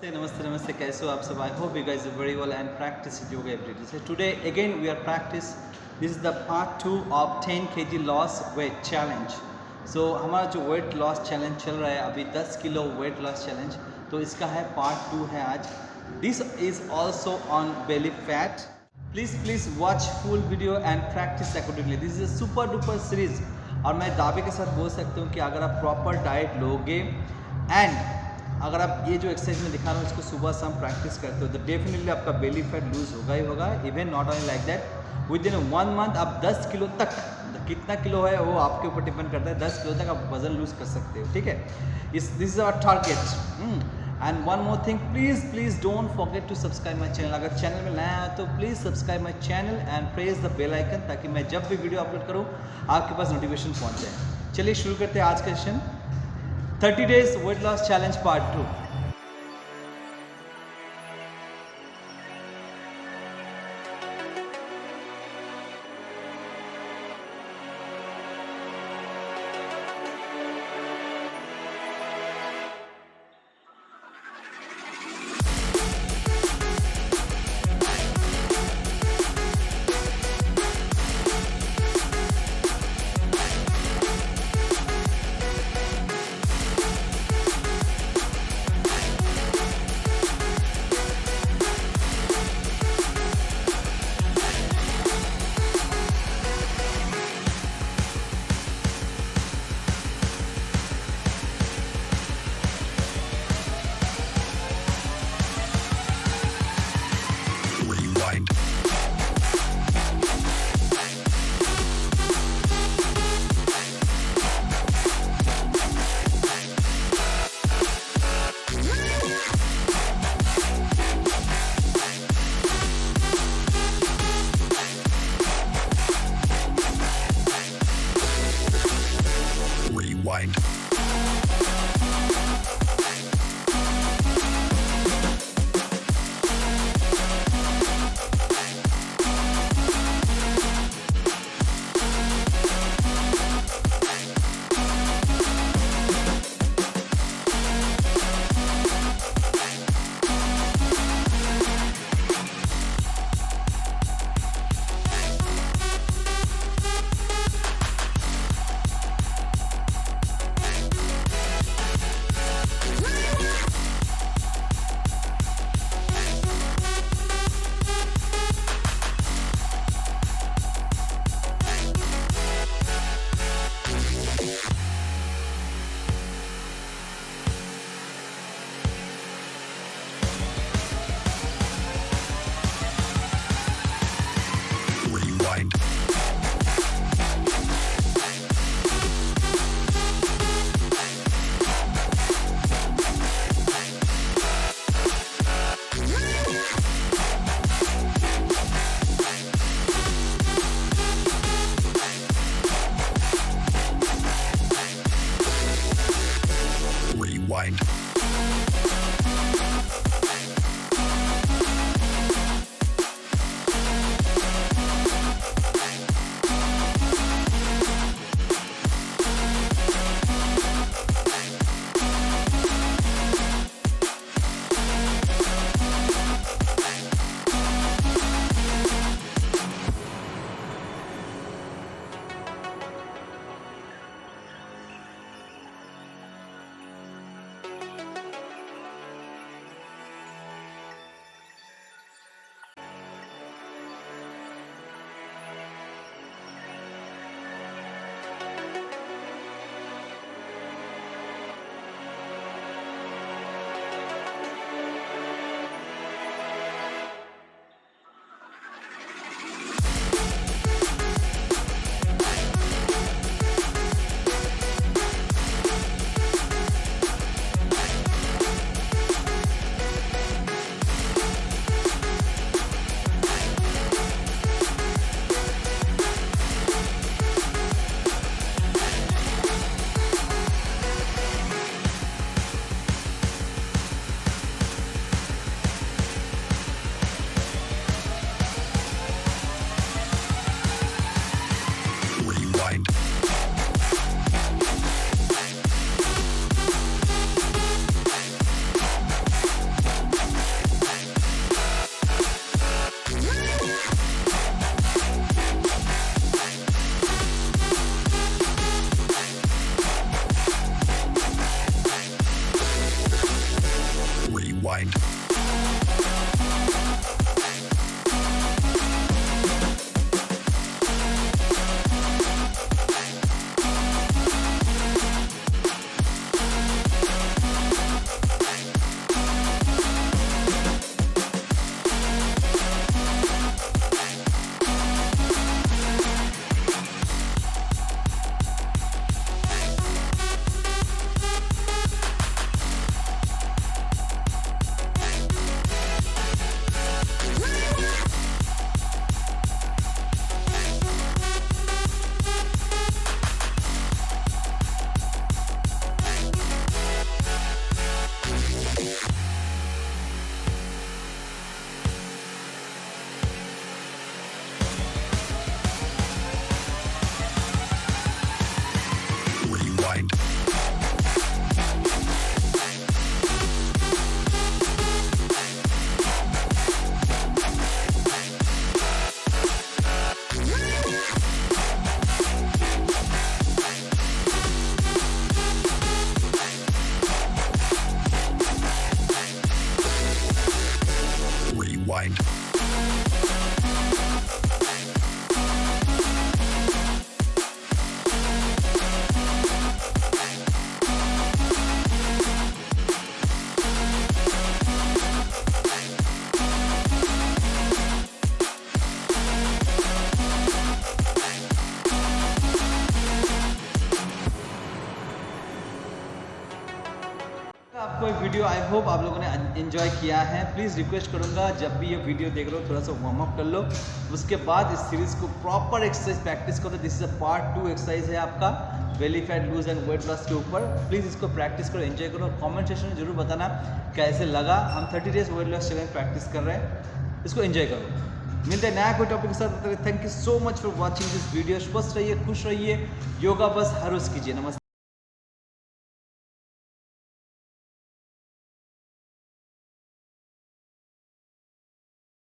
Namaste, कैसे हो आप सब? I hope you guys are very well and practice yoga every day. So today again we are practice. This is the part 2 of 10 kg loss weight challenge. So हमारा जो weight loss challenge चल रहा है अभी 10 kilo weight loss challenge, तो इसका है part 2 है आज. This is also on belly fat. Please watch full video and practice accordingly. This is a super duper series और मैं दावे के साथ बोल सकता हूँ कि अगर आप प्रॉपर डाइट लोगे एंड अगर आप ये जो एक्सरसाइज में दिखा रहा हूँ इसको सुबह शाम प्रैक्टिस करते हो तो डेफिनेटली आपका बेली फैट लूज होगा ही होगा. Even not only like that, with in 1 month आप 10 किलो तक, कितना किलो है वो आपके ऊपर डिपेंड करता है, 10 किलो तक आप वजन लूज कर सकते हो. ठीक है, this is our target. And one more thing, please don't forget to subscribe my channel. अगर चैनल में नया है तो please subscribe my channel and press the bell icon ताकि मैं जब भी वीडियो अपलोड करूँ आपके पास नोटिफिकेशन पहुँच जाए. चलिए शुरू करते हैं आज का session. 30 days weight loss challenge part 2. Rewind. Rewind. Rewind. आपको ये वीडियो आई होप आप लोगों ने एंजॉय किया है। प्लीज़ रिक्वेस्ट करूंगा जब भी ये वीडियो देख रहे हो थोड़ा सा वार्म अप कर लो, उसके बाद इस सीरीज़ को प्रॉपर एक्सरसाइज प्रैक्टिस करो। This is a part 2 exercise है आपका belly fat loose and weight loss के ऊपर। प्लीज़ इसको प्रैक्टिस करो, एंजॉय करो। कमेंट सेक्शन में जरूर बताना कैसे लगा। हम 30 days weight loss challenge practice कर रहे हैं, इसको एंजॉय करो। मिलते हैं नया कोई टॉपिक के साथ। Thank you so much for watching this video. स्वस्थ रहिए, खुश रहिए, योगा बस हर रोज़ कीजिए। नमस्ते।